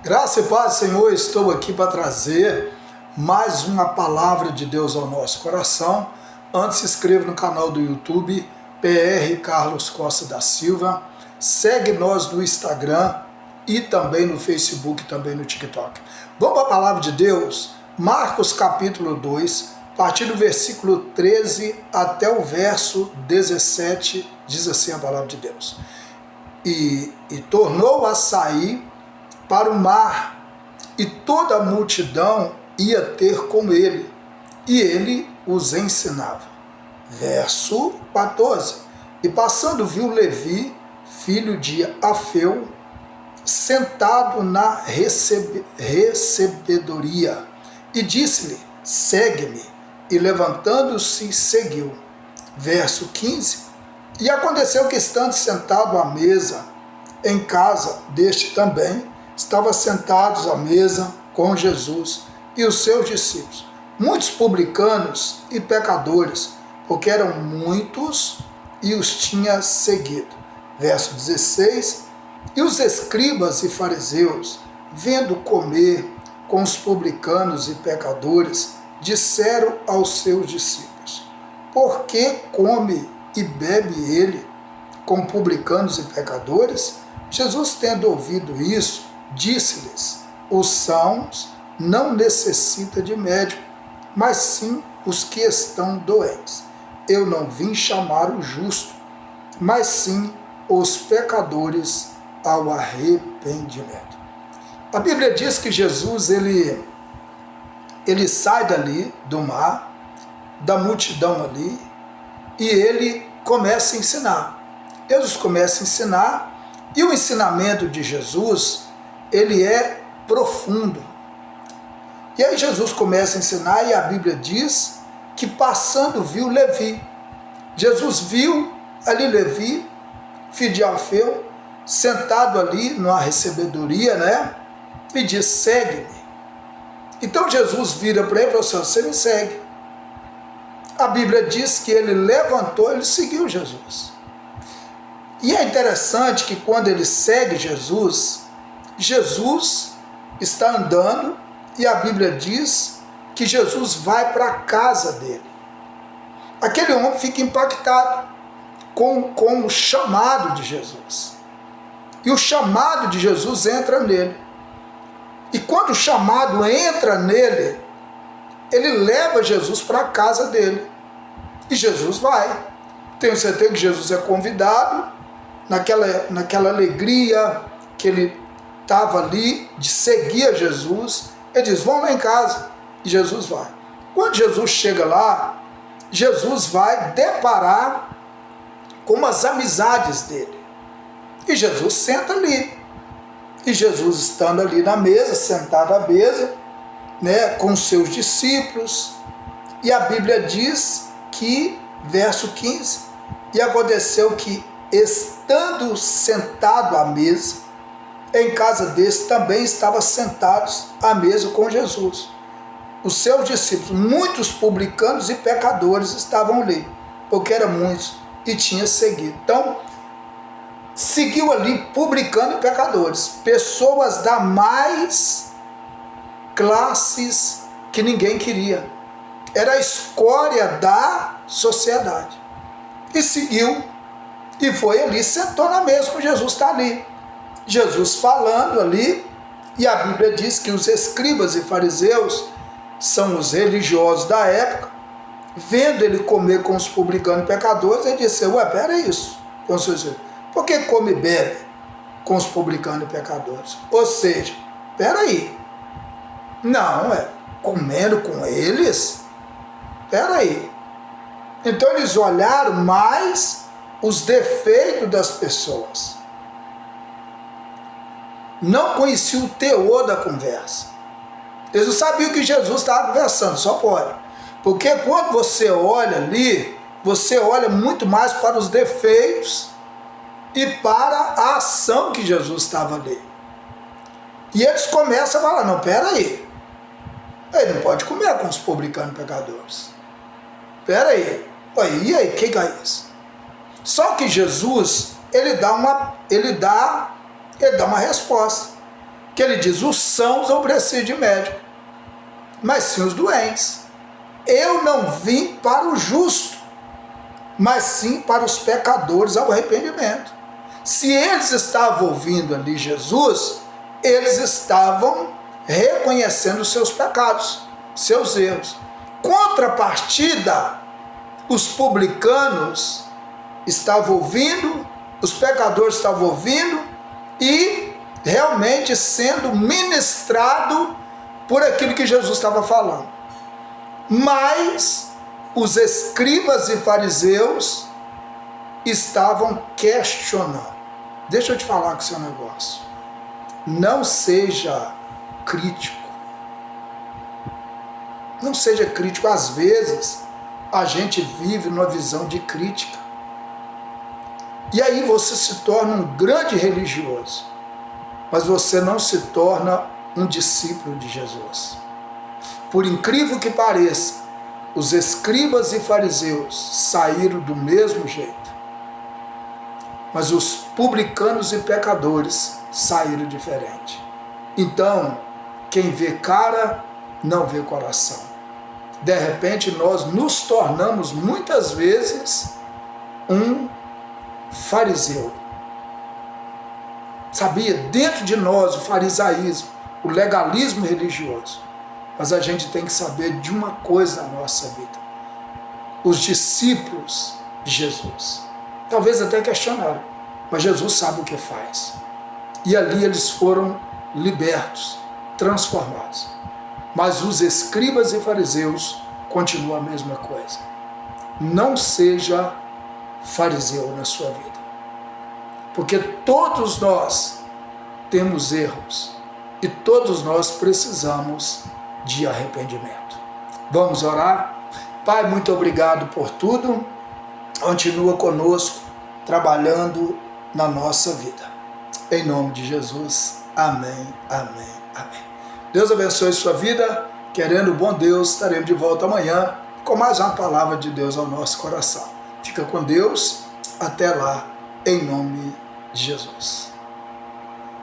Graça e paz, Senhor, estou aqui para trazer mais uma palavra de Deus ao nosso coração. Antes, se inscreva no canal do YouTube, PR Carlos Costa da Silva. Segue nós no Instagram e também no Facebook, também no TikTok. Vamos para a palavra de Deus? Marcos capítulo 2, a partir do versículo 13 até o verso 17, diz assim a palavra de Deus. E tornou a sair para o mar, e toda a multidão ia ter com ele, e ele os ensinava. Verso 14. E passando viu Levi, filho de Alfeu, sentado na recebedoria, e disse-lhe: segue-me. E levantando-se, seguiu. Verso 15. E aconteceu que, estando sentado à mesa, em casa deste também, estavam sentados à mesa com Jesus e os seus discípulos, muitos publicanos e pecadores, porque eram muitos e os tinha seguido. Verso 16. E os escribas e fariseus, vendo comer com os publicanos e pecadores, disseram aos seus discípulos: por que come e bebe ele com publicanos e pecadores? Jesus, tendo ouvido isso, disse-lhes: os sãos não necessitam de médico, mas sim os que estão doentes. Eu não vim chamar o justo, mas sim os pecadores ao arrependimento. A Bíblia diz que Jesus ele sai dali do mar, da multidão ali, e ele começa a ensinar. Jesus começa a ensinar, e o ensinamento de Jesus ele é profundo. E aí Jesus começa a ensinar, e a Bíblia diz que passando viu Levi. Jesus viu ali Levi, filho de Alfeu, sentado ali numa recebedoria, né? E diz: segue-me. Então Jesus vira para ele e falou assim: você me segue. A Bíblia diz que ele levantou, ele seguiu Jesus. E é interessante que quando ele segue Jesus, Jesus está andando, e a Bíblia diz que Jesus vai para a casa dele. Aquele homem fica impactado com o chamado de Jesus. E o chamado de Jesus entra nele. E quando o chamado entra nele, ele leva Jesus para a casa dele. E Jesus vai. Tenho certeza que Jesus é convidado, naquela alegria que ele estava ali de seguir a Jesus, ele diz: vamos lá em casa. E Jesus vai. Quando Jesus chega lá, Jesus vai deparar com as amizades dele. E Jesus senta ali. E Jesus estando ali na mesa, sentado à mesa, né, com os seus discípulos. E a Bíblia diz que, verso 15, e aconteceu que, estando sentado à mesa, em casa desse também estavam sentados à mesa com Jesus. Os seus discípulos, muitos publicanos e pecadores, estavam ali, porque eram muitos, e tinha seguido. Então, seguiu ali publicano e pecadores, pessoas da mais classes que ninguém queria. Era a escória da sociedade. E seguiu, e foi ali, sentou na mesa com Jesus, está ali. Jesus falando ali, e a Bíblia diz que os escribas e fariseus são os religiosos da época, vendo ele comer com os publicanos e pecadores, ele disse: ué, pera isso, por que come e bebe com os publicanos e pecadores? Ou seja, pera aí, não, comendo com eles? Pera aí. Então eles olharam mais os defeitos das pessoas. Não conheciam o teor da conversa. Eles não sabiam que Jesus estava conversando, só pode. Porque quando você olha ali, você olha muito mais para os defeitos e para a ação que Jesus estava ali. E eles começam a falar: não, pera aí, ele não pode comer com os publicanos e pecadores. Pera aí, e aí, o que é isso? Só que Jesus, ele dá uma resposta. que ele diz: os sãos não precisam de médico, mas sim os doentes. Eu não vim para o justo, mas sim para os pecadores ao arrependimento. Se eles estavam ouvindo ali Jesus, eles estavam reconhecendo seus pecados, seus erros. Contrapartida, os publicanos estavam ouvindo, os pecadores estavam ouvindo e realmente sendo ministrado por aquilo que Jesus estava falando. Mas os escribas e fariseus estavam questionando. Deixa eu te falar com o seu negócio. Não seja crítico. Não seja crítico. Às vezes, a gente vive numa visão de crítica. E aí você se torna um grande religioso. Mas você não se torna um discípulo de Jesus. Por incrível que pareça, os escribas e fariseus saíram do mesmo jeito. Mas os publicanos e pecadores saíram diferente. Então, quem vê cara, não vê coração. De repente, nós nos tornamos muitas vezes um fariseu. Sabia? Dentro de nós, o farisaísmo, o legalismo religioso. Mas a gente tem que saber de uma coisa na nossa vida. Os discípulos de Jesus talvez até questionaram, mas Jesus sabe o que faz. E ali eles foram libertos, transformados. Mas os escribas e fariseus continuam a mesma coisa. Não seja fariseu na sua vida. Porque todos nós temos erros e todos nós precisamos de arrependimento. Vamos orar? Pai, muito obrigado por tudo. Continua conosco, trabalhando na nossa vida. Em nome de Jesus. Amém, amém, amém. Deus abençoe sua vida. Querendo o bom Deus, estaremos de volta amanhã com mais uma palavra de Deus ao nosso coração. Fica com Deus. Até lá, em nome de Jesus.